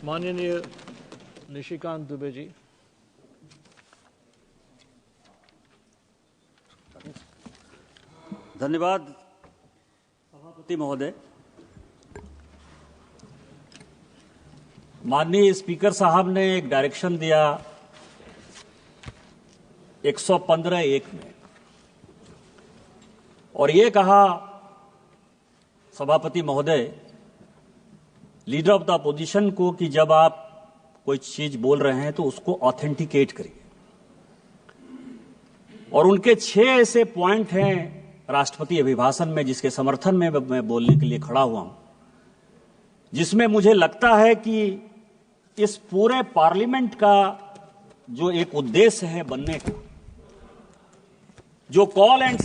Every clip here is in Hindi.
माननीय निशिकांत दुबे जी। धन्यवाद सभापति महोदय। माननीय स्पीकर साहब ने एक डायरेक्शन दिया 115(1) में और ये कहा सभापति महोदय लीडर ऑफ द अपोजिशन को कि जब आप कोई चीज बोल रहे हैं तो उसको ऑथेंटिकेट करिए। और उनके 6 ऐसे पॉइंट हैं राष्ट्रपति अभिभाषण में जिसके समर्थन में मैं बोलने के लिए खड़ा हुआ हूं, जिसमें मुझे लगता है कि इस पूरे पार्लियामेंट का जो एक उद्देश्य है बनने का, जो कॉल एंड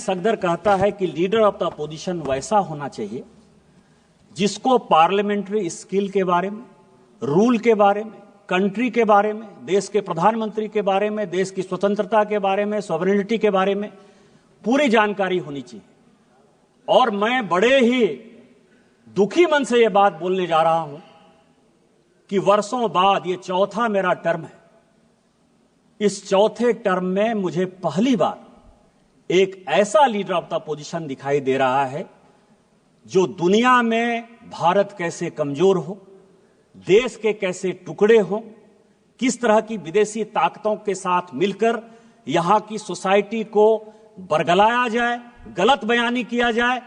सगदर कहता है कि लीडर ऑफ द अपोजिशन वैसा होना चाहिए जिसको पार्लियामेंट्री स्किल के बारे में, रूल के बारे में, कंट्री के बारे में, देश के प्रधानमंत्री के बारे में, देश की स्वतंत्रता के बारे में, सॉवरेनिटी के बारे में पूरी जानकारी होनी चाहिए। और मैं बड़े ही दुखी मन से यह बात बोलने जा रहा हूं कि वर्षों बाद ये चौथा मेरा टर्म है। इस चौथे टर्म में मुझे पहली बार एक ऐसा लीडर ऑफ द अपोजिशन दिखाई दे रहा है जो दुनिया में भारत कैसे कमजोर हो, देश के कैसे टुकड़े हो, किस तरह की विदेशी ताकतों के साथ मिलकर यहां की सोसाइटी को बरगलाया जाए, गलत बयानी किया जाए।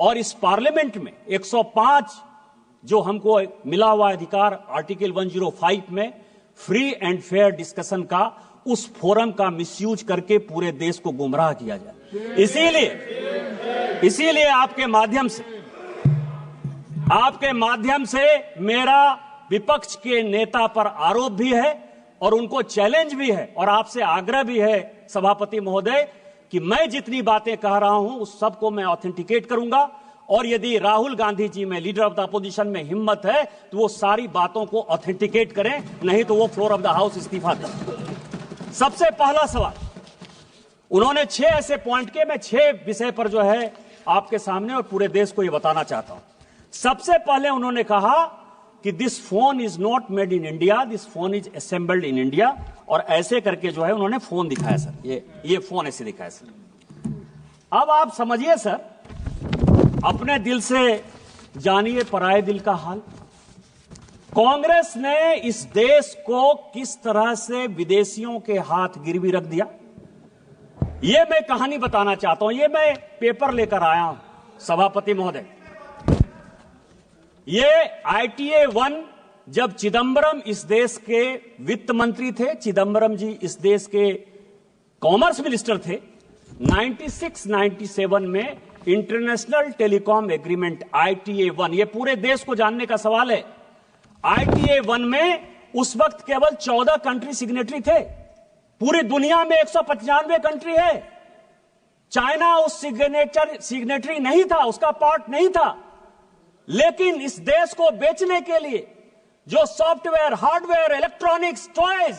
और इस पार्लियामेंट में 105 जो हमको मिला हुआ अधिकार आर्टिकल 105 में फ्री एंड फेयर डिस्कशन का, उस फोरम का मिसयूज करके पूरे देश को गुमराह किया जाए। इसीलिए आपके माध्यम से मेरा विपक्ष के नेता पर आरोप भी है और उनको चैलेंज भी है और आपसे आग्रह भी है सभापति महोदय कि मैं जितनी बातें कह रहा हूं उस सबको मैं ऑथेंटिकेट करूंगा। और यदि राहुल गांधी जी में, लीडर ऑफ द अपोजिशन में हिम्मत है तो वो सारी बातों को ऑथेंटिकेट करें, नहीं तो वो फ्लोर ऑफ द हाउस इस्तीफा दें। सबसे पहला सवाल, उन्होंने 6 ऐसे पॉइंट के, मैं 6 विषय पर जो है आपके सामने और पूरे देश को ये बताना चाहता हूं। सबसे पहले उन्होंने कहा कि this phone is not made in India, this phone is assembled in India. और ऐसे करके जो है उन्होंने फोन दिखाया सर, ये फोन ऐसे दिखाया सर। अब आप समझिए सर, अपने दिल से जानिए पराये दिल का हाल। कांग्रेस ने इस देश को किस तरह से विदेशियों के हाथ गिरवी रख दिया, ये मैं कहानी बताना चाहता हूं। ये मैं पेपर लेकर आया हूं सभापति महोदय। ये ITA 1 जब चिदंबरम इस देश के वित्त मंत्री थे, चिदंबरम जी इस देश के कॉमर्स मिनिस्टर थे, 96-97 में इंटरनेशनल टेलीकॉम एग्रीमेंट ITA 1, ये पूरे देश को जानने का सवाल है। ITA 1 में उस वक्त केवल 14 कंट्री सिग्नेटरी थे। पूरी दुनिया में 195 कंट्री है। चाइना उस सिग्नेटरी नहीं था, उसका पार्ट नहीं था। लेकिन इस देश को बेचने के लिए जो सॉफ्टवेयर, हार्डवेयर, इलेक्ट्रॉनिक्स, टॉयज,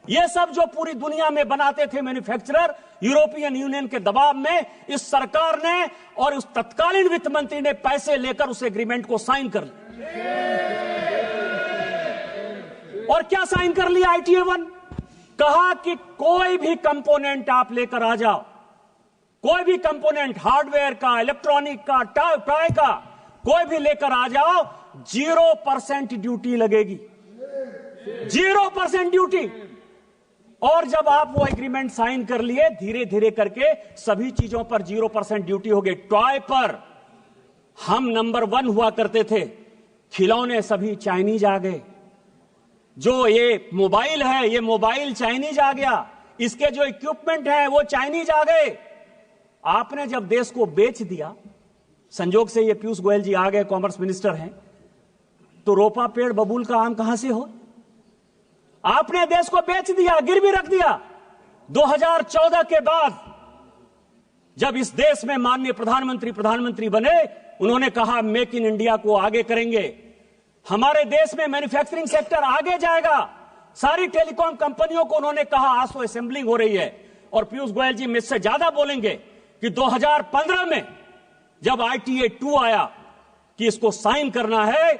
ये सब जो पूरी दुनिया में बनाते थे मैन्युफैक्चरर, यूरोपियन यूनियन के दबाव में इस सरकार ने और उस तत्कालीन वित्त मंत्री ने पैसे लेकर उस एग्रीमेंट को साइन कर लिया। और क्या साइन कर लिया ITA 1? कहा कि कोई भी कंपोनेंट आप लेकर आ जाओ, कोई भी कंपोनेंट हार्डवेयर का, इलेक्ट्रॉनिक का, टॉय का, कोई भी लेकर आ जाओ, 0% ड्यूटी लगेगी, 0% ड्यूटी। और जब आप वो एग्रीमेंट साइन कर लिए, धीरे धीरे करके सभी चीजों पर 0% ड्यूटी हो गई। टॉय पर हम नंबर 1 हुआ करते थे, खिलौने सभी चाइनीज आ गए। जो ये मोबाइल है, ये मोबाइल चाइनीज आ गया, इसके जो इक्विपमेंट है वो चाइनीज आ गए। आपने जब देश को बेच दिया, संजोग से ये पीयूष गोयल जी आ गए, कॉमर्स मिनिस्टर हैं, तो रोपा पेड़ बबूल का आम कहां से हो? आपने देश को बेच दिया, गिरवी रख दिया। 2014 के बाद जब इस देश में माननीय प्रधानमंत्री बने, उन्होंने कहा मेक इन इंडिया को आगे करेंगे, हमारे देश में मैन्युफैक्चरिंग सेक्टर आगे जाएगा। सारी टेलीकॉम कंपनियों को उन्होंने कहा आज तो असेंबलिंग हो रही है। और पीयूष गोयल जी मुझसे ज्यादा बोलेंगे कि 2015 में जब ITA 2 आया कि इसको साइन करना है,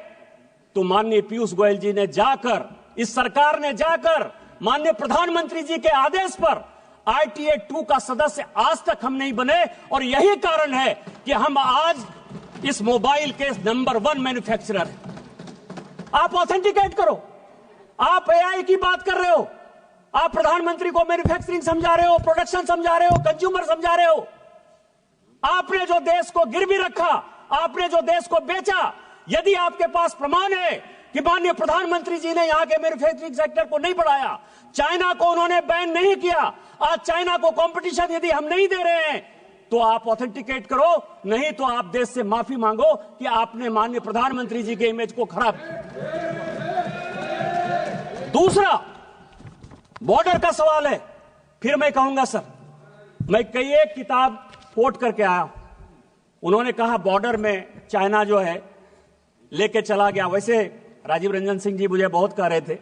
तो माननीय पीयूष गोयल जी ने जाकर, इस सरकार ने जाकर माननीय प्रधानमंत्री जी के आदेश पर ITA 2 का सदस्य आज तक हम नहीं बने। और यही कारण है कि हम आज इस मोबाइल के नंबर 1 मैन्युफैक्चरर हैं। आप ऑथेंटिकेट करो। आप AI की बात कर रहे हो, आप प्रधानमंत्री को मैन्युफैक्चरिंग समझा रहे हो, प्रोडक्शन समझा रहे हो, कंज्यूमर समझा रहे हो। आपने जो देश को गिरवी रखा, आपने जो देश को बेचा, यदि आपके पास प्रमाण है कि माननीय प्रधानमंत्री जी ने यहां के मैन्युफैक्चरिंग सेक्टर को नहीं बढ़ाया, चाइना को उन्होंने बैन नहीं किया, आज चाइना को कंपटीशन यदि हम नहीं दे रहे हैं, तो आप ऑथेंटिकेट करो, नहीं तो आप देश से माफी मांगो कि आपने माननीय प्रधानमंत्री जी के इमेज को खराब किया। दूसरा, बॉर्डर का सवाल है। फिर मैं कहूंगा सर, मैं कई एक किताब कोट करके आया। उन्होंने कहा बॉर्डर में चाइना जो है लेके चला गया। वैसे राजीव रंजन सिंह जी मुझे बहुत कह रहे थे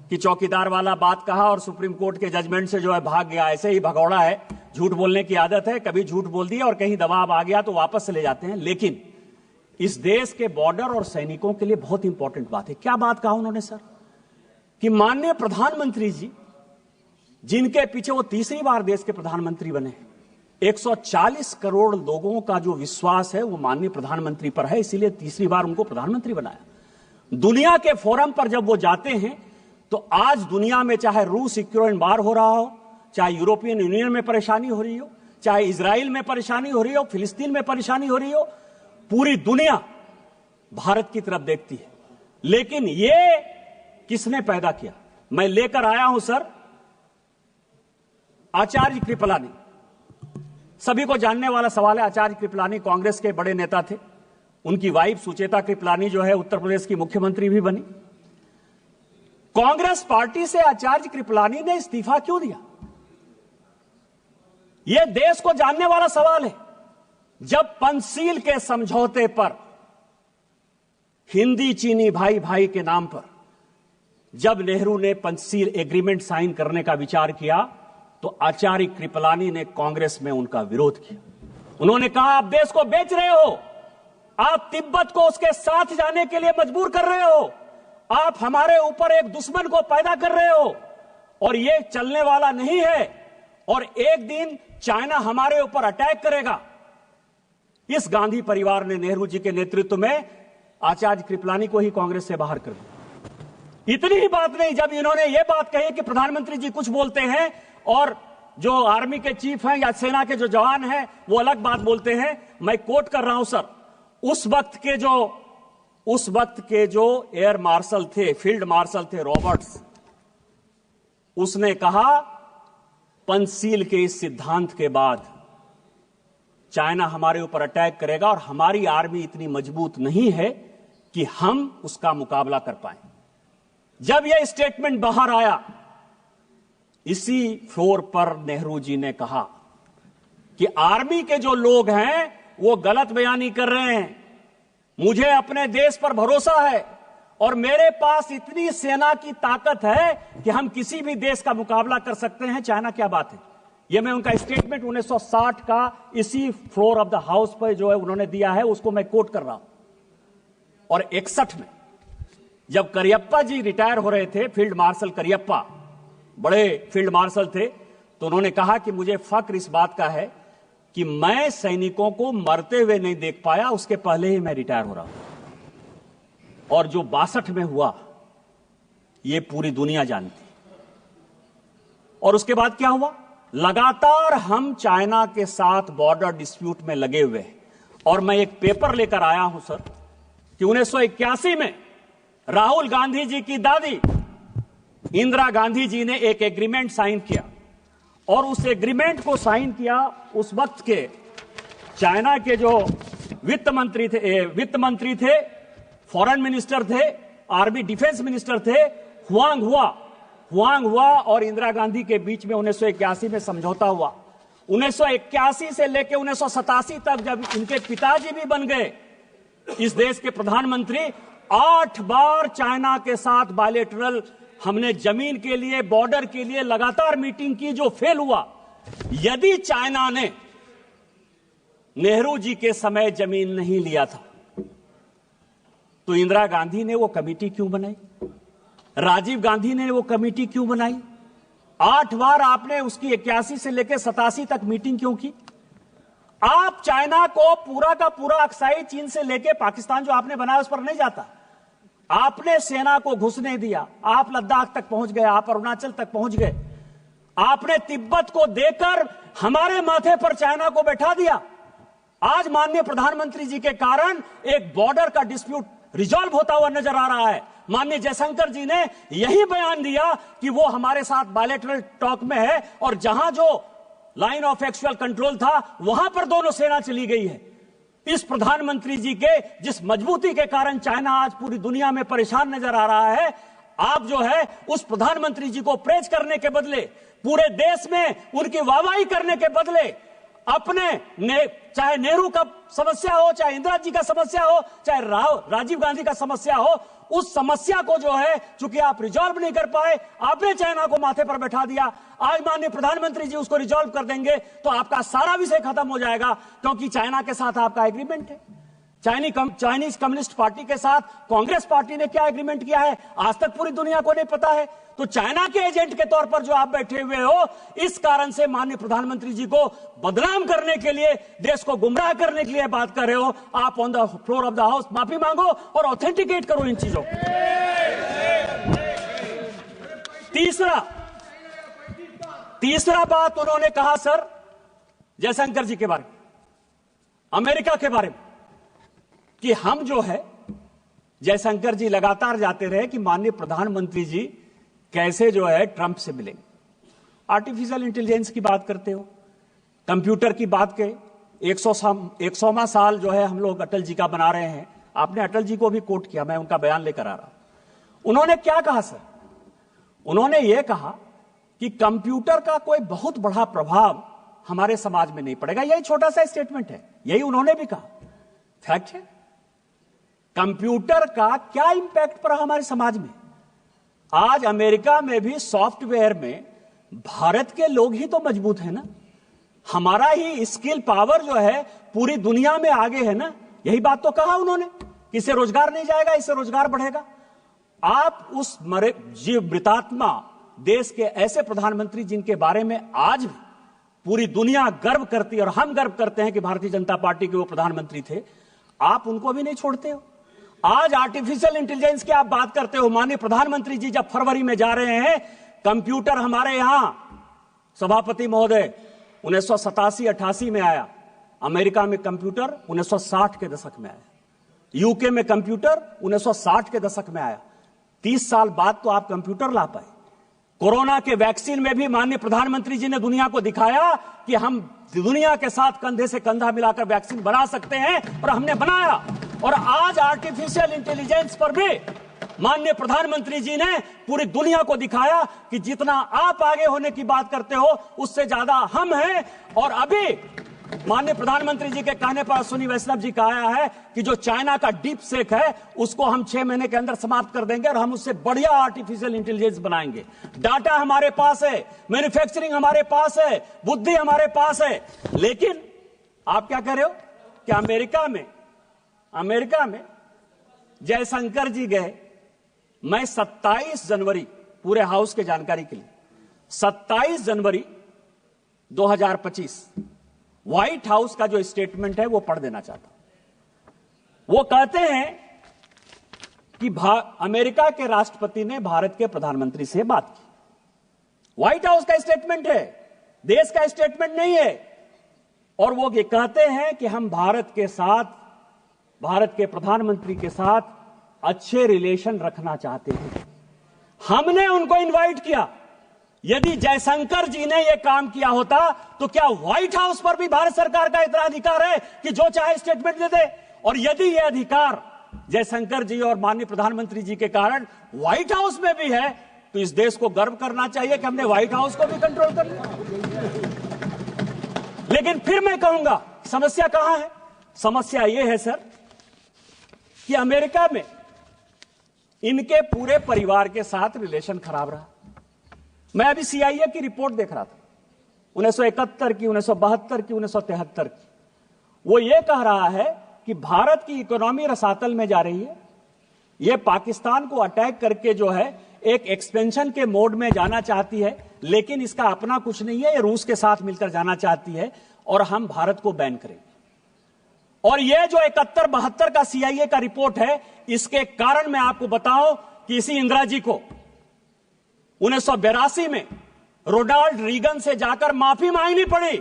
कि चौकीदार वाला बात कहा और सुप्रीम कोर्ट के जजमेंट से जो है भाग गया। ऐसे ही भगौड़ा है, झूठ बोलने की आदत है, कभी झूठ बोल दिया और कहीं दबाव आ गया तो वापस से ले जाते हैं। लेकिन इस देश के बॉर्डर और सैनिकों के लिए बहुत इंपॉर्टेंट बात है। क्या बात कहा उन्होंने सर? कि माननीय प्रधानमंत्री जी, जिनके पीछे वो तीसरी बार देश के प्रधानमंत्री बने, 140 करोड़ लोगों का जो विश्वास है वो माननीय प्रधानमंत्री पर है, इसीलिए तीसरी बार उनको प्रधानमंत्री बनाया। दुनिया के फोरम पर जब वो जाते हैं तो आज दुनिया में चाहे रूस यूक्रेन वार हो रहा हो, चाहे यूरोपियन यूनियन में परेशानी हो रही हो, चाहे इजराइल में परेशानी हो रही हो, फिलिस्तीन में परेशानी हो रही हो, पूरी दुनिया भारत की तरफ देखती है। लेकिन ये किसने पैदा किया? मैं लेकर आया हूं सर आचार्य कृपलानी। सभी को जानने वाला सवाल है। आचार्य कृपलानी कांग्रेस के बड़े नेता थे। उनकी वाइफ सुचेता कृपलानी जो है उत्तर प्रदेश की मुख्यमंत्री भी बनी। कांग्रेस पार्टी से आचार्य कृपलानी ने इस्तीफा क्यों दिया? यह देश को जानने वाला सवाल है। जब पंचशील के समझौते पर, हिंदी चीनी भाई भाई के नाम पर, जब नेहरू ने पंचशील एग्रीमेंट साइन करने का विचार किया तो आचार्य कृपलानी ने कांग्रेस में उनका विरोध किया। उन्होंने कहा आप देश को बेच रहे हो, आप तिब्बत को उसके साथ जाने के लिए मजबूर कर रहे हो, आप हमारे ऊपर एक दुश्मन को पैदा कर रहे हो और यह चलने वाला नहीं है और एक दिन चाइना हमारे ऊपर अटैक करेगा। इस गांधी परिवार ने नेहरू जी के नेतृत्व में आचार्य कृपलानी को ही कांग्रेस से बाहर कर दिया। इतनी ही बात नहीं, जब इन्होंने यह बात कही कि प्रधानमंत्री जी कुछ बोलते हैं और जो आर्मी के चीफ हैं या सेना के जो जवान हैं वो अलग बात बोलते हैं, मैं कोट कर रहा हूं सर, उस वक्त के जो एयर मार्शल थे, फील्ड मार्शल थे रॉबर्ट्स, उसने कहा पंचशील के इस सिद्धांत के बाद चाइना हमारे ऊपर अटैक करेगा और हमारी आर्मी इतनी मजबूत नहीं है कि हम उसका मुकाबला कर पाए। जब यह स्टेटमेंट बाहर आया, इसी फ्लोर पर नेहरू जी ने कहा कि आर्मी के जो लोग हैं वो गलत बयानी कर रहे हैं, मुझे अपने देश पर भरोसा है और मेरे पास इतनी सेना की ताकत है कि हम किसी भी देश का मुकाबला कर सकते हैं, चाइना क्या बात है। यह मैं उनका स्टेटमेंट 1960 का इसी फ्लोर ऑफ द हाउस पर जो है उन्होंने दिया है, उसको मैं कोट कर रहा हूं। और 61 में जब करियप्पा जी रिटायर हो रहे थे, फील्ड मार्शल करियप्पा बड़े फील्ड मार्शल थे, तो उन्होंने कहा कि मुझे फक्र इस बात का है कि मैं सैनिकों को मरते हुए नहीं देख पाया, उसके पहले ही मैं रिटायर हो रहा हूं। और जो 62 में हुआ यह पूरी दुनिया जानती। और उसके बाद क्या हुआ? लगातार हम चाइना के साथ बॉर्डर डिस्प्यूट में लगे हुए हैं। और मैं एक पेपर लेकर आया हूं सर कि 1981 में राहुल गांधी जी की दादी इंदिरा गांधी जी ने एक एग्रीमेंट साइन किया और उस एग्रीमेंट को साइन किया उस वक्त के चाइना के जो वित्त मंत्री थे, फॉरेन मिनिस्टर थे, आर्मी डिफेंस मिनिस्टर थे, हुआंग हुआ और इंदिरा गांधी के बीच में 1981 में समझौता हुआ। 1981 से लेकर 1987 तक जब इनके पिताजी भी बन गए इस देश के प्रधानमंत्री, 8 बार चाइना के साथ बायलैटरल हमने जमीन के लिए, बॉर्डर के लिए लगातार मीटिंग की, जो फेल हुआ। यदि चाइना ने नेहरू जी के समय जमीन नहीं लिया था तो इंदिरा गांधी ने वो कमेटी क्यों बनाई? राजीव गांधी ने वो कमेटी क्यों बनाई? 8 बार आपने उसकी 81 से लेकर 87 तक मीटिंग क्यों की? आप चाइना को पूरा का पूरा अक्साई चीन से लेकर पाकिस्तान जो आपने बनाया उस पर नहीं जाता। आपने सेना को घुसने दिया, आप लद्दाख तक पहुंच गए, आप अरुणाचल तक पहुंच गए, आपने तिब्बत को देकर हमारे माथे पर चाइना को बैठा दिया। आज माननीय प्रधानमंत्री जी के कारण एक बॉर्डर का डिस्प्यूट रिजॉल्व होता हुआ नजर आ रहा है। माननीय जयशंकर जी ने यही बयान दिया कि वो हमारे साथ बायलैटरल टॉक में है और जहां जो लाइन ऑफ एक्चुअल कंट्रोल था वहां पर दोनों सेना चली गई है। इस प्रधानमंत्री जी के जिस मजबूती के कारण चाइना आज पूरी दुनिया में परेशान नजर आ रहा है, आप जो है उस प्रधानमंत्री जी को प्रेज करने के बदले, पूरे देश में उनकी वाहवाही करने के बदले अपने चाहे नेहरू का समस्या हो, चाहे इंदिरा जी का समस्या हो, चाहे राजीव गांधी का समस्या हो, उस समस्या को जो है चूंकि आप रिजॉल्व नहीं कर पाए, आपने चाइना को माथे पर बैठा दिया। आज माननीय प्रधानमंत्री जी उसको रिजॉल्व कर देंगे तो आपका सारा विषय खत्म हो जाएगा, क्योंकि चाइना के साथ आपका एग्रीमेंट है। चाइनीज कम्युनिस्ट पार्टी के साथ कांग्रेस पार्टी ने क्या एग्रीमेंट किया है आज तक पूरी दुनिया को नहीं पता है। तो चाइना के एजेंट के तौर पर जो आप बैठे हुए हो, इस कारण से माननीय प्रधानमंत्री जी को बदनाम करने के लिए, देश को गुमराह करने के लिए बात कर रहे हो। आप on the floor of the house माफी मांगो और ऑथेंटिकेट करो इन चीजों को। तीसरा बात उन्होंने कहा सर जयशंकर जी के बारे में, अमेरिका के बारे में, कि हम जो है, जयशंकर जी लगातार जाते रहे कि माननीय प्रधानमंत्री जी कैसे जो है ट्रंप से मिलेंगे। आर्टिफिशियल इंटेलिजेंस की बात करते हो, कंप्यूटर की बात के 100वां साल जो है हम लोग अटल जी का बना रहे हैं। आपने अटल जी को भी कोट किया, मैं उनका बयान लेकर आ रहा हूं। उन्होंने क्या कहा सर? उन्होंने यह कहा कि कंप्यूटर का कोई बहुत बड़ा प्रभाव हमारे समाज में नहीं पड़ेगा। यही छोटा सा स्टेटमेंट है, यही उन्होंने भी कहा। फैक्ट है, कंप्यूटर का क्या इंपैक्ट पड़ा हमारे समाज में। आज अमेरिका में भी सॉफ्टवेयर में भारत के लोग ही तो मजबूत है ना, हमारा ही स्किल पावर जो है पूरी दुनिया में आगे है ना। यही बात तो कहा उन्होंने कि इससे रोजगार नहीं जाएगा, इससे रोजगार बढ़ेगा। आप उस मृतात्मा देश के ऐसे प्रधानमंत्री जिनके बारे में आज भी पूरी दुनिया गर्व करती है और हम गर्व करते हैं कि भारतीय जनता पार्टी के वो प्रधानमंत्री थे, आप उनको भी नहीं छोड़ते हो। आज आर्टिफिशियल इंटेलिजेंस की आप बात करते हो। माननीय प्रधानमंत्री जी जब फरवरी में जा रहे हैं, कंप्यूटर हमारे यहां सभापति महोदय 1987-88 में आया, अमेरिका में कंप्यूटर 1960 के दशक में आया, यूके में कंप्यूटर 1960 के दशक में आया। 30 साल बाद तो आप कंप्यूटर ला पाए। कोरोना के वैक्सीन में भी माननीय प्रधानमंत्री जी ने दुनिया को दिखाया कि हम दुनिया के साथ कंधे से कंधा मिलाकर वैक्सीन बना सकते हैं, और हमने बनाया। और आज आर्टिफिशियल इंटेलिजेंस पर भी माननीय प्रधानमंत्री जी ने पूरी दुनिया को दिखाया कि जितना आप आगे होने की बात करते हो उससे ज्यादा हम हैं। और अभी माननीय प्रधानमंत्री जी के कहने पर अश्विनी वैष्णव जी का आया है कि जो चाइना का डीप सेक है उसको हम 6 महीने के अंदर समाप्त कर देंगे और हम उससे बढ़िया आर्टिफिशियल इंटेलिजेंस बनाएंगे। डाटा हमारे पास है, मैन्युफैक्चरिंग हमारे पास है, बुद्धि हमारे पास है। लेकिन आप क्या कह रहे हो कि अमेरिका में जयशंकर जी गए। मैं 27 जनवरी, पूरे हाउस के जानकारी के लिए, 27 जनवरी 2025 व्हाइट हाउस का जो स्टेटमेंट है वो पढ़ देना चाहता हूं। वो कहते हैं कि अमेरिका के राष्ट्रपति ने भारत के प्रधानमंत्री से बात की। व्हाइट हाउस का स्टेटमेंट है, देश का स्टेटमेंट नहीं है। और वो ये कहते हैं कि हम भारत के प्रधानमंत्री के साथ अच्छे रिलेशन रखना चाहते हैं। हमने उनको इनवाइट किया। यदि जयशंकर जी ने यह काम किया होता तो क्या व्हाइट हाउस पर भी भारत सरकार का इतना अधिकार है कि जो चाहे स्टेटमेंट दे दे? और यदि यह अधिकार जयशंकर जी और माननीय प्रधानमंत्री जी के कारण व्हाइट हाउस में भी है, तो इस देश को गर्व करना चाहिए कि हमने व्हाइट हाउस को भी कंट्रोल कर लिया। लेकिन फिर मैं कहूंगा समस्या कहां है? समस्या यह है सर कि अमेरिका में इनके पूरे परिवार के साथ रिलेशन खराब रहा। मैं अभी CIA की रिपोर्ट देख रहा था, 1971 की, 1972 की, 1973 की। वो ये कह रहा है कि भारत की इकोनॉमी रसातल में जा रही है, ये पाकिस्तान को अटैक करके जो है एक एक्सपेंशन के मोड में जाना चाहती है, लेकिन इसका अपना कुछ नहीं है, ये रूस के साथ मिलकर जाना चाहती है और हम भारत को बैन करेंगे। और ये जो 71-72 का सीआईए का रिपोर्ट है, इसके कारण मैं आपको बताऊं कि इसी इंदिरा जी को 1982 में रोनाल्ड रीगन से जाकर माफी मांगनी पड़ी।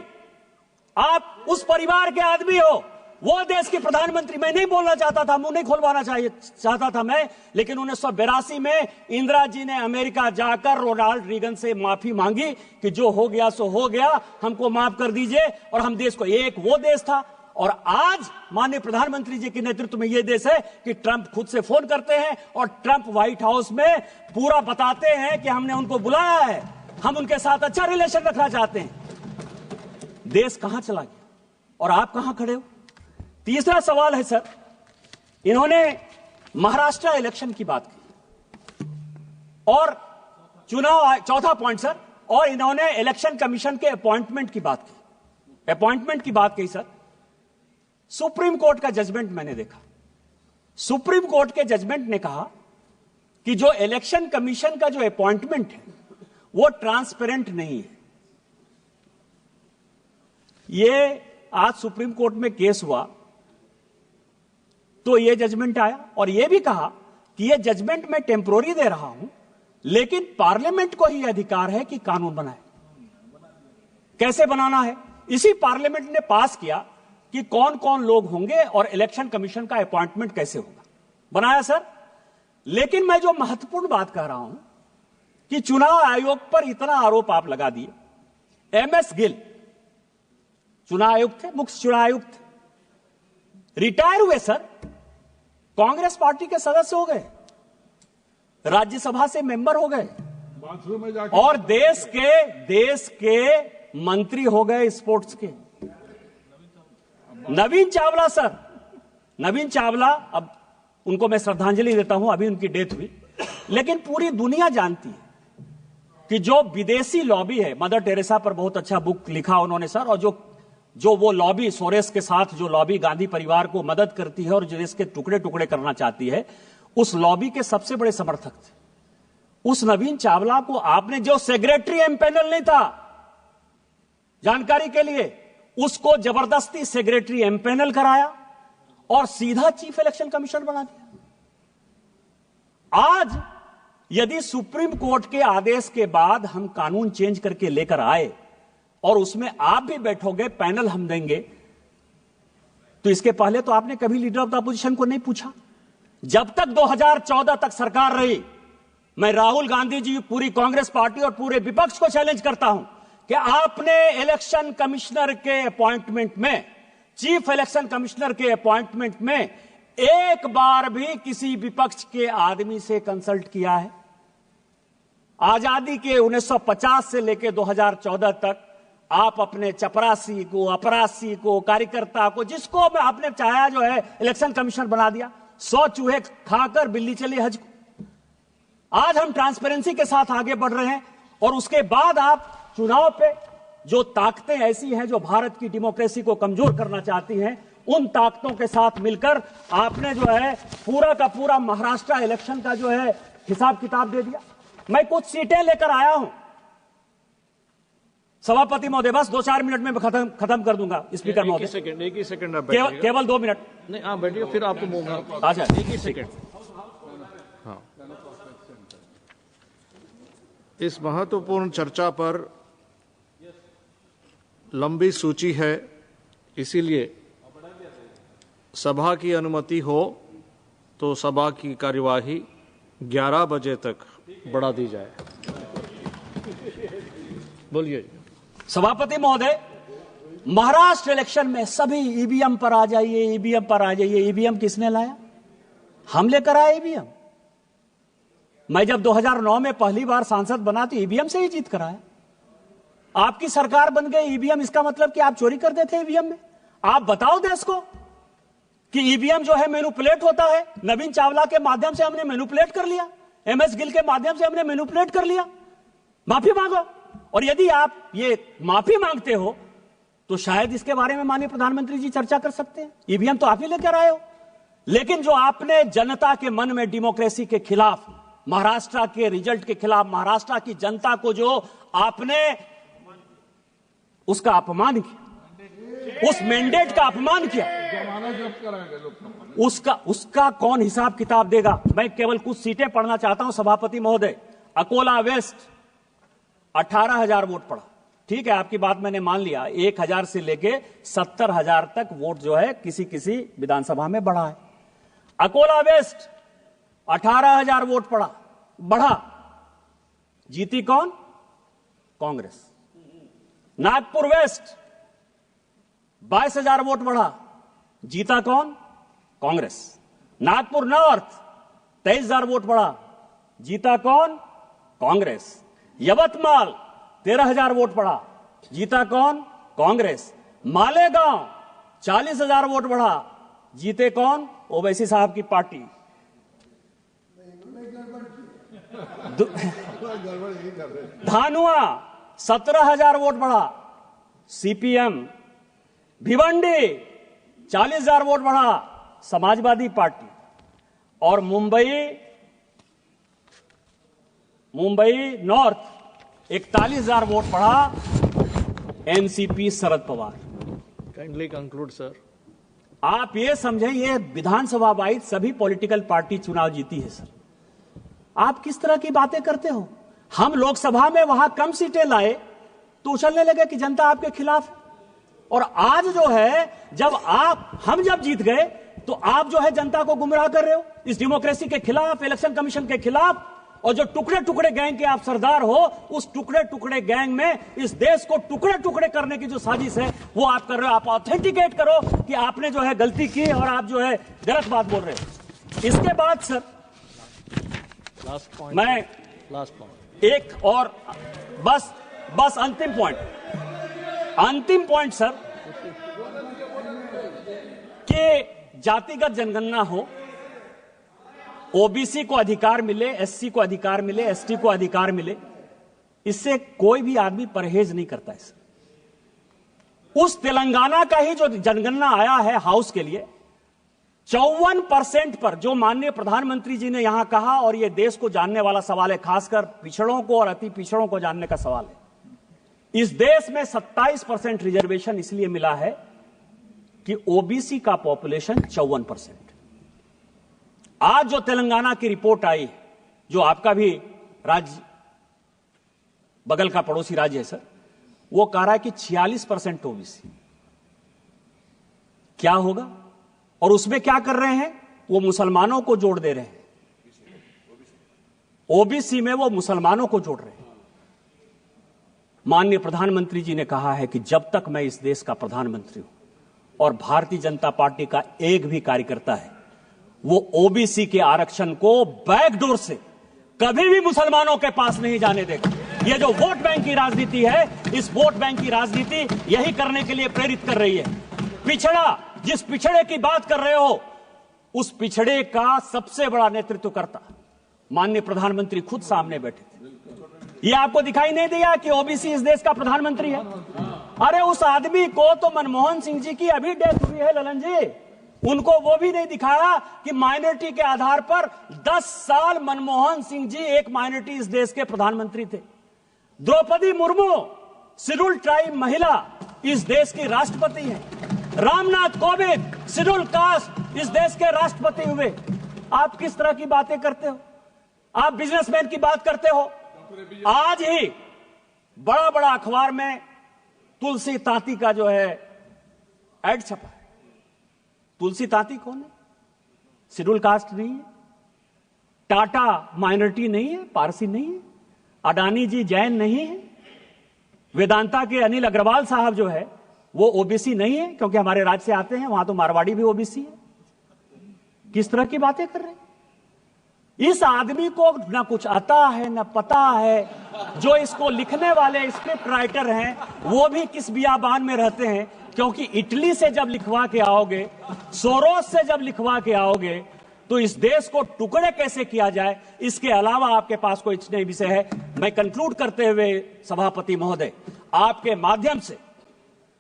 आप उस परिवार के आदमी हो, वो देश के प्रधानमंत्री, मैं नहीं बोलना चाहता था, मुंह नहीं खुलवाना चाहता था मैं, लेकिन 1982 में इंदिरा जी ने अमेरिका जाकर रोनाल्ड रीगन से माफी मांगी कि जो हो गया सो हो गया, हमको माफ कर दीजिए। और हम देश को, एक वो देश था और आज माननीय प्रधानमंत्री जी के नेतृत्व में यह देश है कि ट्रंप खुद से फोन करते हैं और ट्रंप व्हाइट हाउस में पूरा बताते हैं कि हमने उनको बुलाया है, हम उनके साथ अच्छा रिलेशन रखना चाहते हैं। देश कहां चला गया और आप कहां खड़े हो? तीसरा सवाल है सर, इन्होंने महाराष्ट्र इलेक्शन की बात की और चुनाव, चौथा पॉइंट सर, और इन्होंने इलेक्शन कमीशन के अपॉइंटमेंट की बात की, अपॉइंटमेंट की बात की सर। सुप्रीम कोर्ट का जजमेंट मैंने देखा, सुप्रीम कोर्ट के जजमेंट ने कहा कि जो इलेक्शन कमीशन का जो अपॉइंटमेंट है वो ट्रांसपेरेंट नहीं है। ये आज सुप्रीम कोर्ट में केस हुआ तो ये जजमेंट आया और ये भी कहा कि ये जजमेंट मैं टेम्पोररी दे रहा हूं, लेकिन पार्लियामेंट को ही अधिकार है कि कानून बनाए। कैसे बनाना है, इसी पार्लियामेंट ने पास किया कि कौन कौन लोग होंगे और इलेक्शन कमीशन का अपॉइंटमेंट कैसे होगा, बनाया सर। लेकिन मैं जो महत्वपूर्ण बात कह रहा हूं कि चुनाव आयोग पर इतना आरोप आप लगा दिए। एमएस गिल चुनाव आयुक्त थे, मुख्य चुनाव आयुक्त, रिटायर हुए सर, कांग्रेस पार्टी के सदस्य हो गए, राज्यसभा से मेंबर हो गए और देश के मंत्री हो गए स्पोर्ट्स के। नवीन चावला सर, नवीन चावला, अब उनको मैं श्रद्धांजलि देता हूं, अभी उनकी डेथ हुई, लेकिन पूरी दुनिया जानती है कि जो विदेशी लॉबी है, मदर टेरेसा पर बहुत अच्छा बुक लिखा उन्होंने सर, और जो वो लॉबी सोरेस के साथ जो लॉबी गांधी परिवार को मदद करती है और जो देश के टुकड़े टुकड़े करना चाहती है, उस लॉबी के सबसे बड़े समर्थक थे। उस नवीन चावला को आपने, जो सेक्रेटरी एमपैनल नहीं था, जानकारी के लिए, उसको जबरदस्ती सेक्रेटरी एमपैनल कराया और सीधा चीफ इलेक्शन कमिश्नर बना दिया। आज यदि सुप्रीम कोर्ट के आदेश के बाद हम कानून चेंज करके लेकर आए और उसमें आप भी बैठोगे, पैनल हम देंगे, तो इसके पहले तो आपने कभी लीडर ऑफ द अपोजिशन को नहीं पूछा। जब तक 2014 तक सरकार रही, मैं राहुल गांधी जी, पूरी कांग्रेस पार्टी और पूरे विपक्ष को चैलेंज करता हूं कि आपने इलेक्शन कमिश्नर के अपॉइंटमेंट में, चीफ इलेक्शन कमिश्नर के अपॉइंटमेंट में एक बार भी किसी विपक्ष के आदमी से कंसल्ट किया है? आजादी के 1950 से लेकर 2014 तक आप अपने चपरासी को, अपरासी को, कार्यकर्ता को, जिसको आपने चाहा जो है इलेक्शन कमिश्नर बना दिया। 100 चूहे खाकर बिल्ली चली हज को। आज हम ट्रांसपेरेंसी के साथ आगे बढ़ रहे हैं और उसके बाद आप चुनाव पे जो ताकतें ऐसी हैं जो भारत की डेमोक्रेसी को कमजोर करना चाहती हैं, उन ताकतों के साथ मिलकर आपने जो है पूरा का पूरा महाराष्ट्र इलेक्शन का जो है हिसाब किताब दे दिया। मैं कुछ सीटें लेकर आया हूं सभापति महोदय, बस 2-4 मिनट में खत्म कर दूंगा। स्पीकर महोदय, एक ही सेकंड केवल 2 मिनट। नहीं, आप बैठिए, फिर आपको मौका। अच्छा, एक ही सेकंड। हाँ, इस महत्वपूर्ण चर्चा पर लंबी सूची है, इसीलिए सभा की अनुमति हो तो सभा की कार्यवाही 11 बजे तक बढ़ा दी जाए। बोलिए। सभापति महोदय, महाराष्ट्र इलेक्शन में सभी ईवीएम पर आ जाइए, ईवीएम पर आ जाइए। ईवीएम किसने लाया? हम लेकर आए ईवीएम। मैं जब 2009 में पहली बार सांसद बना तो ईवीएम से ही जीत कर आया। आपकी सरकार बन गई, ईवीएम, इसका मतलब कि आप चोरी कर देते ईवीएम में? आप बताओ देश को कि ईवीएम जो है मैनिपुलेट होता है। नवीन चावला के माध्यम से हमने मैनिपुलेट कर लिया, एमएस गिल के माध्यम से हमने मैनिपुलेट कर लिया। माफी मांगो, और यदि आप ये माफी मांगते हो तो शायद इसके बारे में माननीय प्रधानमंत्री जी चर्चा कर सकते हैं। ईवीएम तो आप ही लेकर आए हो। लेकिन जो आपने जनता के मन में डेमोक्रेसी के खिलाफ, महाराष्ट्र के रिजल्ट के खिलाफ, महाराष्ट्र की जनता को जो आपने उसका अपमान किया, उस मैंडेट का अपमान किया, उसका कौन हिसाब किताब देगा? मैं केवल कुछ सीटें पढ़ना चाहता हूं सभापति महोदय। अकोला वेस्ट 18,000 वोट पड़ा, ठीक है, आपकी बात मैंने मान लिया। 1,000 से लेके 70,000 तक वोट जो है किसी किसी विधानसभा में बढ़ा है। अकोला वेस्ट 18,000 वोट बढ़ा, जीती कौन? कांग्रेस। नागपुर वेस्ट 22,000 वोट बढ़ा, जीता कौन? कांग्रेस। नागपुर नॉर्थ 23,000 वोट बढ़ा, जीता कौन? कांग्रेस। यवतमाल 13,000 वोट बढ़ा, जीता कौन? कांग्रेस। मालेगांव 40,000 वोट बढ़ा, जीते कौन? ओवैसी साहब की पार्टी। धानुआ 17,000 वोट बढ़ा, सीपीएम। भिवंडी 40,000 वोट बढ़ा, समाजवादी पार्टी। और मुंबई नॉर्थ 41,000 वोट बढ़ा, NCP Sharad Pawar. Kindly conclude sir. आप ये समझें, ये विधानसभा वाइज सभी पॉलिटिकल पार्टी चुनाव जीती है सर। आप किस तरह की बातें करते हो? हम लोकसभा में वहां कम सीटें लाए तो उछलने लगे कि जनता आपके खिलाफ है। और आज जो है, हम जब जीत गए तो आप जो है जनता को गुमराह कर रहे हो इस डेमोक्रेसी के खिलाफ, इलेक्शन कमीशन के खिलाफ। और जो टुकड़े टुकड़े गैंग के आप सरदार हो, उस टुकड़े टुकड़े गैंग में इस देश को टुकड़े टुकड़े करने की जो साजिश है वो आप कर रहे हो। आप ऑथेंटिकेट करो कि आपने जो है गलती की और आप जो है गलत बात बोल रहे हो। इसके बाद सर लास्ट पॉइंट एक और बस अंतिम पॉइंट सर, कि जातिगत जनगणना हो, ओबीसी को अधिकार मिले, एससी को अधिकार मिले, एसटी को अधिकार मिले, इससे कोई भी आदमी परहेज नहीं करता है सर। उस तेलंगाना का ही जो जनगणना आया है हाउस के लिए, 54% पर जो माननीय प्रधानमंत्री जी ने यहां कहा, और यह देश को जानने वाला सवाल है, खासकर पिछड़ों को और अति पिछड़ों को जानने का सवाल है। इस देश में 27% रिजर्वेशन इसलिए मिला है कि ओबीसी का पॉपुलेशन 54%। आज जो तेलंगाना की रिपोर्ट आई, जो आपका भी राज्य बगल का पड़ोसी राज्य है सर, वो कह रहा है कि 46% ओबीसी। क्या होगा? और उसमें क्या कर रहे हैं? वो मुसलमानों को जोड़ दे रहे हैं, ओबीसी में वो मुसलमानों को जोड़ रहे हैं। माननीय प्रधानमंत्री जी ने कहा है कि जब तक मैं इस देश का प्रधानमंत्री हूं और भारतीय जनता पार्टी का एक भी कार्यकर्ता है, वो ओबीसी के आरक्षण को बैकडोर से कभी भी मुसलमानों के पास नहीं जाने देगा। ये जो वोट बैंक की राजनीति है, इस वोट बैंक की राजनीति यही करने के लिए प्रेरित कर रही है। पिछड़ा, जिस पिछड़े की बात कर रहे हो, उस पिछड़े का सबसे बड़ा नेतृत्व करता माननीय प्रधानमंत्री खुद सामने बैठे थे। ये आपको दिखाई नहीं दिया कि ओबीसी इस देश का प्रधानमंत्री है? अरे उस आदमी को तो मनमोहन सिंह जी की अभी डेथ हुई है ललन जी, उनको वो भी नहीं दिखाया कि माइनॉरिटी के आधार पर 10 साल मनमोहन सिंह जी एक माइनॉरिटी इस देश के प्रधानमंत्री थे। द्रौपदी मुर्मू शेड्यूल ट्राइब महिला इस देश की राष्ट्रपति है। रामनाथ कोविंद शेड्यूल कास्ट इस देश के राष्ट्रपति हुए। आप किस तरह की बातें करते हो? आप बिजनेसमैन की बात करते हो। आज ही बड़ा बड़ा अखबार में तुलसी तांती का जो है एड छपा है। तुलसी तांती कौन है? शेड्यूल कास्ट नहीं है, टाटा माइनॉरिटी नहीं है, पारसी नहीं है, अडानी जी जैन नहीं है, वेदांता के अनिल अग्रवाल साहब जो है वो ओबीसी नहीं है, क्योंकि हमारे राज्य से आते हैं, वहां तो मारवाड़ी भी ओबीसी है। किस तरह की बातें कर रहे हैं? इस आदमी को ना कुछ आता है ना पता है। जो इसको लिखने वाले स्क्रिप्ट राइटर हैं वो भी किस बियाबान में रहते हैं, क्योंकि इटली से जब लिखवा के आओगे, सोरोस से जब लिखवा के आओगे, तो इस देश को टुकड़े कैसे किया जाए, इसके अलावा आपके पास कोई नहीं विषय है। मैं कंक्लूड करते हुए सभापति महोदय, आपके माध्यम से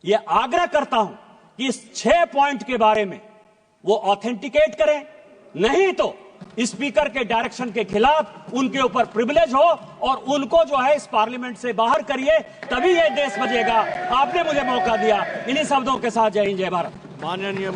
यह आग्रह करता हूं कि इस 6 पॉइंट के बारे में वो ऑथेंटिकेट करें, नहीं तो स्पीकर के डायरेक्शन के खिलाफ उनके ऊपर प्रिविलेज हो और उनको जो है इस पार्लियामेंट से बाहर करिए, तभी ये देश बचेगा। आपने मुझे मौका दिया। इन्हीं शब्दों के साथ जय हिंद, जय भारत। माननीय